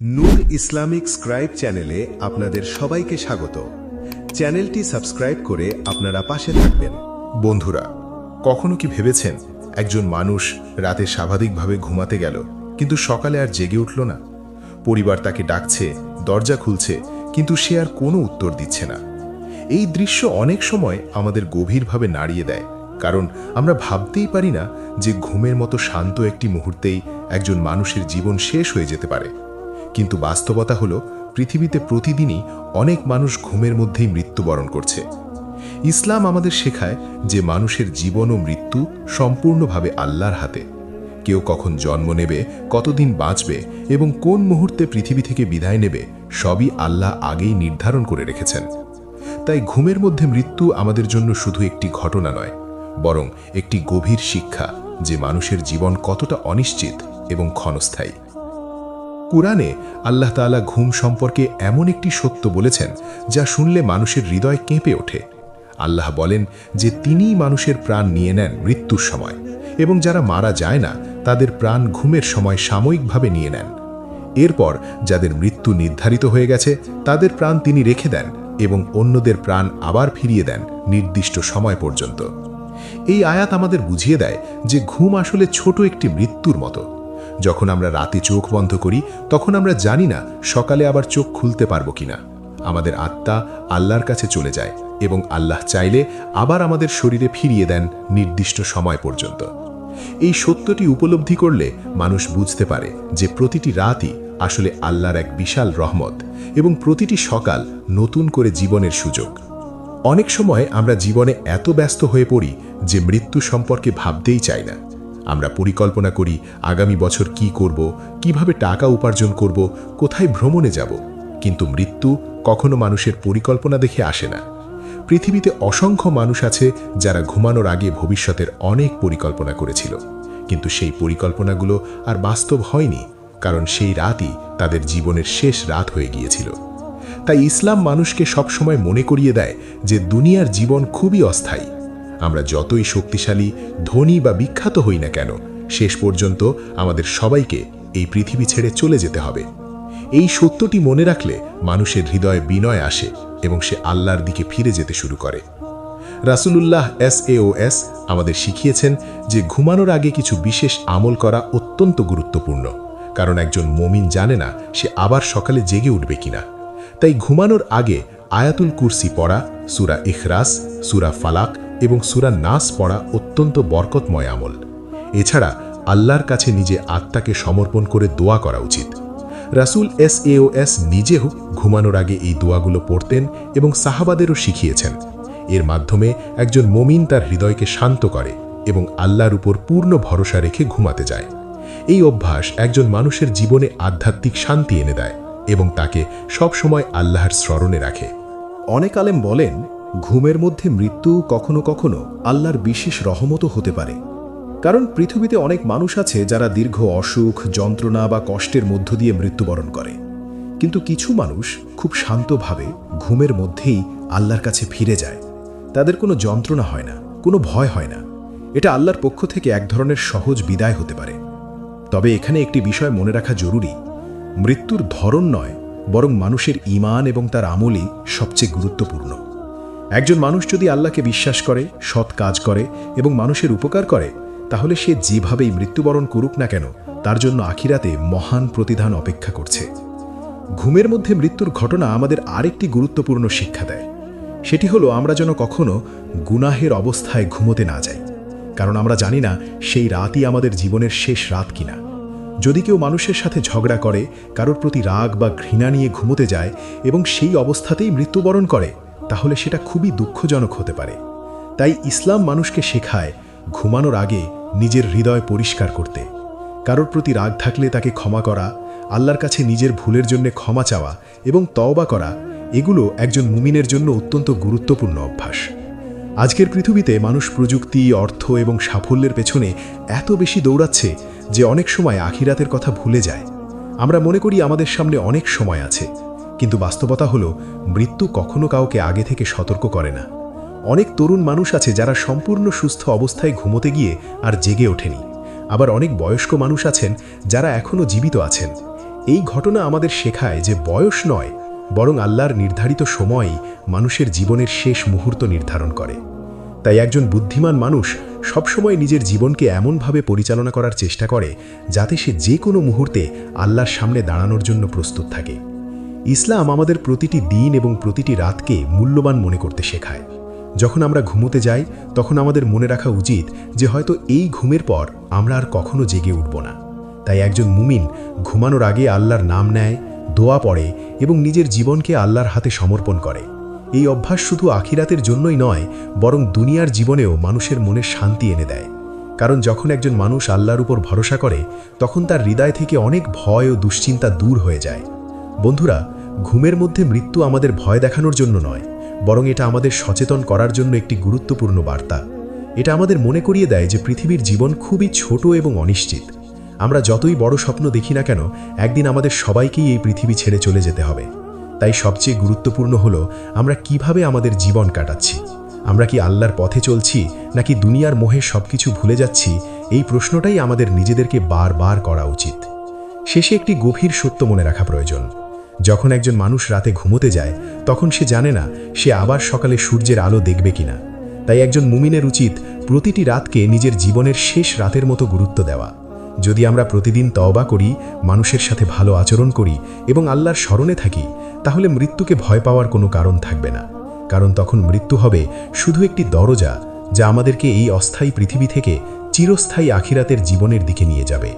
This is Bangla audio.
নূর ইসলামিক স্ক্রাইব চ্যানেলে আপনাদের সবাইকে স্বাগত। চ্যানেলটি সাবস্ক্রাইব করে আপনারা পাশে থাকবেন। বন্ধুরা, কখনো কি ভেবেছেন একজন মানুষ রাতে স্বাভাবিকভাবে ঘুমাতে গেল, কিন্তু সকালে আর জেগে উঠল না? পরিবার তাকে ডাকছে, দরজা খুলছে, কিন্তু সে আর কোনো উত্তর দিচ্ছে না। এই দৃশ্য অনেক সময় আমাদের গভীরভাবে নাড়িয়ে দেয়, কারণ আমরা ভাবতেই পারি না যে ঘুমের মতো শান্ত একটি মুহূর্তেই একজন মানুষের জীবন শেষ হয়ে যেতে পারে। কিন্তু বাস্তবতা হলো, পৃথিবীতে প্রতিদিনই অনেক মানুষ ঘুমের মধ্যেই মৃত্যুবরণ করছে। ইসলাম আমাদের শেখায় যে মানুষের জীবন ও মৃত্যু সম্পূর্ণভাবে আল্লাহর হাতে। কেউ কখন জন্ম নেবে, কতদিন বাঁচবে এবং কোন মুহূর্তে পৃথিবী থেকে বিদায় নেবে, সবই আল্লাহ আগেই নির্ধারণ করে রেখেছেন। তাই ঘুমের মধ্যে মৃত্যু আমাদের জন্য শুধু একটি ঘটনা নয়, বরং একটি গভীর শিক্ষা যে মানুষের জীবন কতটা অনিশ্চিত এবং ক্ষণস্থায়ী। কুরআনে আল্লাহ তাআলা ঘুম সম্পর্কে এমন একটি সত্য বলেছেন যা শুনলে মানুষের হৃদয় কেঁপে ওঠে। আল্লাহ বলেন যে তিনিই মানুষের প্রাণ নিয়ে নেন মৃত্যুর সময়, এবং যারা মারা যায় না তাদের প্রাণ ঘুমের সময় সাময়িকভাবে নিয়ে নেন। এরপর যাদের মৃত্যু নির্ধারিত হয়ে গেছে তাদের প্রাণ তিনি রেখে দেন এবং অন্যদের প্রাণ আবার ফিরিয়ে দেন নির্দিষ্ট সময় পর্যন্ত। এই আয়াত আমাদের বুঝিয়ে দেয় যে ঘুম আসলে ছোট একটি মৃত্যুর মতো। যখন আমরা রাতে চোখ বন্ধ করি, তখন আমরা জানি না সকালে আবার চোখ খুলতে পারবো কিনা। আমাদের আত্মা আল্লাহর কাছে চলে যায় এবং আল্লাহ চাইলে আবার আমাদের শরীরে ফিরিয়ে দেন নির্দিষ্ট সময় পর্যন্ত। এই সত্যটি উপলব্ধি করলে মানুষ বুঝতে পারে যে প্রতিটি রাতই আসলে আল্লাহর এক বিশাল রহমত এবং প্রতিটি সকাল নতুন করে জীবনের সুযোগ। অনেক সময় আমরা জীবনে এত ব্যস্ত হয়ে পড়ি যে মৃত্যু সম্পর্কে ভাবতেই চাই না। আমরা পরিকল্পনা করি আগামী বছর কি করব, কিভাবে টাকা উপার্জন করব, কোথায় ভ্রমণে যাব, কিন্তু মৃত্যু কখনো মানুষের পরিকল্পনা দেখে আসে না। পৃথিবীতে অসংখ্য মানুষ আছে যারা ঘুমানোর আগে ভবিষ্যতের অনেক পরিকল্পনা করেছিল, কিন্তু সেই পরিকল্পনাগুলো আর বাস্তব হয়নি, কারণ সেই রাতই তাদের জীবনের শেষ রাত হয়ে গিয়েছিল। তাই ইসলাম মানুষকে সবসময় মনে করিয়ে দেয় যে দুনিয়ার জীবন খুবই অস্থায়ী। আমরা যতই শক্তিশালী, ধনী বা বিখ্যাত হই না কেন, শেষ পর্যন্ত আমাদের সবাইকে এই পৃথিবী ছেড়ে চলে যেতে হবে। এই সত্যটি মনে রাখলে মানুষের হৃদয়ে বিনয় আসে এবং সে আল্লাহর দিকে ফিরে যেতে শুরু করে। রাসূলুল্লাহ সাল্লাল্লাহু আমাদের শিখিয়েছেন যে ঘুমানোর আগে কিছু বিশেষ আমল করা অত্যন্ত গুরুত্বপূর্ণ, কারণ একজন মুমিন জানে না সে আবার সকালে জেগে উঠবে কিনা। তাই ঘুমানোর আগে আয়াতুল কুরসি পড়া, সূরা ইখলাস, সূরা ফালাক এবং সূরা নাস পড়া অত্যন্ত বরকতময় আমল। এছাড়া আল্লাহর কাছে নিজে আত্মাকে সমর্পণ করে দোয়া করা উচিত। রাসূল সাল্লাল্লাহু নিজেও ঘুমানোর আগে এই দোয়াগুলো পড়তেন এবং সাহাবাদেরও শিখিয়েছেন। এর মাধ্যমে একজন মুমিন তার হৃদয়কে শান্ত করে এবং আল্লাহর উপর পূর্ণ ভরসা রেখে ঘুমাতে যায়। এই অভ্যাস একজন মানুষের জীবনে আধ্যাত্মিক শান্তি এনে দেয় এবং তাকে সবসময় আল্লাহর স্মরণে রাখে। অনেক আলেম বলেন, ঘুমের মধ্যে মৃত্যু কখনো কখনো আল্লাহর বিশেষ রহমতও হতে পারে। কারণ পৃথিবীতে অনেক মানুষ আছে যারা দীর্ঘ অসুখ, যন্ত্রণা বা কষ্টের মধ্য দিয়ে মৃত্যুবরণ করে, কিন্তু কিছু মানুষ খুব শান্তভাবে ঘুমের মধ্যেই আল্লাহর কাছে ফিরে যায়। তাদের কোনো যন্ত্রণা হয় না, কোনো ভয় হয় না। এটা আল্লাহর পক্ষ থেকে এক ধরনের সহজ বিদায় হতে পারে। তবে এখানে একটি বিষয় মনে রাখা জরুরি, মৃত্যুর ধরন নয়, বরং মানুষের ঈমান এবং তার আমলই সবচেয়ে গুরুত্বপূর্ণ। একজন মানুষ যদি আল্লাহকে বিশ্বাস করে, সৎ কাজ করে এবং মানুষের উপকার করে, তাহলে সে যেভাবেই মৃত্যুবরণ করুক না কেন, তার জন্য আখিরাতে মহান প্রতিদান অপেক্ষা করছে। ঘুমের মধ্যে মৃত্যুর ঘটনা আমাদের আরেকটি গুরুত্বপূর্ণ শিক্ষা দেয়। সেটি হলো আমরা যেন কখনো গুনাহের অবস্থায় ঘুমোতে না যাই, কারণ আমরা জানি না সেই রাতই আমাদের জীবনের শেষ রাত কিনা। যদি কেউ মানুষের সাথে ঝগড়া করে, কারোর প্রতি রাগ বা ঘৃণা নিয়ে ঘুমোতে যায় এবং সেই অবস্থাতেই মৃত্যুবরণ করে, তাহলে সেটা খুবই দুঃখজনক হতে পারে। তাই ইসলাম মানুষকে শেখায় ঘুমানোর আগে নিজের হৃদয় পরিষ্কার করতে, কারোর প্রতি রাগ থাকলে তাকে ক্ষমা করা, আল্লাহর কাছে নিজের ভুলের জন্য ক্ষমা চাওয়া এবং তওবা করা, এগুলো একজন মুমিনের জন্য অত্যন্ত গুরুত্বপূর্ণ অভ্যাস। আজকের পৃথিবীতে মানুষ প্রযুক্তি, অর্থ এবং সাফল্যের পেছনে এত বেশি দৌড়াচ্ছে যে অনেক সময় আখিরাতের কথা ভুলে যায়। আমরা মনে করি আমাদের সামনে অনেক সময় আছে, কিন্তু বাস্তবতা হলো মৃত্যু কখনো কাউকে আগে থেকে সতর্ক করে না। অনেক তরুণ মানুষ আছে যারা সম্পূর্ণ সুস্থ অবস্থায় ঘুমোতে গিয়ে আর জেগে ওঠেনি। আবার অনেক বয়স্ক মানুষ আছেন যারা এখনও জীবিত আছেন। এই ঘটনা আমাদের শেখায় যে বয়স নয়, বরং আল্লাহর নির্ধারিত সময়ই মানুষের জীবনের শেষ মুহূর্ত নির্ধারণ করে। তাই একজন বুদ্ধিমান মানুষ সবসময় নিজের জীবনকে এমনভাবে পরিচালনা করার চেষ্টা করে যাতে সে যে কোনো মুহূর্তে আল্লাহর সামনে দাঁড়ানোর জন্য প্রস্তুত থাকে। ইসলাম আমাদের প্রতিটি দিন এবং প্রতিটি রাতকে মূল্যবান মনে করতে শেখায়। যখন আমরা ঘুমোতে যাই তখন আমাদের মনে রাখা উচিত যে হয়তো এই ঘুমের পর আমরা আর কখনো জেগে উঠব না। তাই একজন মুমিন ঘুমানোর আগে আল্লাহর নাম নেয়, দোয়া পড়ে এবং নিজের জীবনকে আল্লাহর হাতে সমর্পণ করে। এই অভ্যাস শুধু আখিরাতের জন্যই নয়, বরং দুনিয়ার জীবনেও মানুষের মনে শান্তি এনে দেয়। কারণ যখন একজন মানুষ আল্লাহর উপর ভরসা করে তখন তার হৃদয় থেকে অনেক ভয় ও দুশ্চিন্তা দূর হয়ে যায়। বন্ধুরা, ঘুমের মধ্যে মৃত্যু আমাদের ভয় দেখানোর জন্য নয়, বরং এটা আমাদের সচেতন করার জন্য একটি গুরুত্বপূর্ণ বার্তা। এটা আমাদের মনে করিয়ে দেয় যে পৃথিবীর জীবন খুবই ছোট এবং অনিশ্চিত। আমরা যতই বড় স্বপ্ন দেখি না কেন, একদিন আমাদের সবাইকেই এই পৃথিবী ছেড়ে চলে যেতে হবে। তাই সবচেয়ে গুরুত্বপূর্ণ হলো আমরা কিভাবে আমাদের জীবন কাটাচ্ছি। আমরা কি আল্লাহর পথে চলছি নাকি দুনিয়ার মোহে সবকিছু ভুলে যাচ্ছি? এই প্রশ্নটাই আমাদের নিজেদেরকে বারবার করা উচিত। শেষে একটি গভীর সত্য মনে রাখা প্রয়োজন। যখন একজন মানুষ রাতে ঘুমোতে যায় তখন সে জানে না সে আবার সকালে সূর্যের আলো দেখবে কিনা। তাই একজন মুমিনের উচিত প্রতিটি রাতকে নিজের জীবনের শেষ রাতের মতো গুরুত্ব দেওয়া। যদি আমরা প্রতিদিন তওবা করি, মানুষের সাথে ভালো আচরণ করি এবং আল্লাহর স্মরণে থাকি, তাহলে মৃত্যুকে ভয় পাওয়ার কোনো কারণ থাকবে না। কারণ তখন মৃত্যু হবে শুধু একটি দরজা যা আমাদেরকে এই অস্থায়ী পৃথিবী থেকে চিরস্থায়ী আখিরাতের জীবনের দিকে নিয়ে যাবে।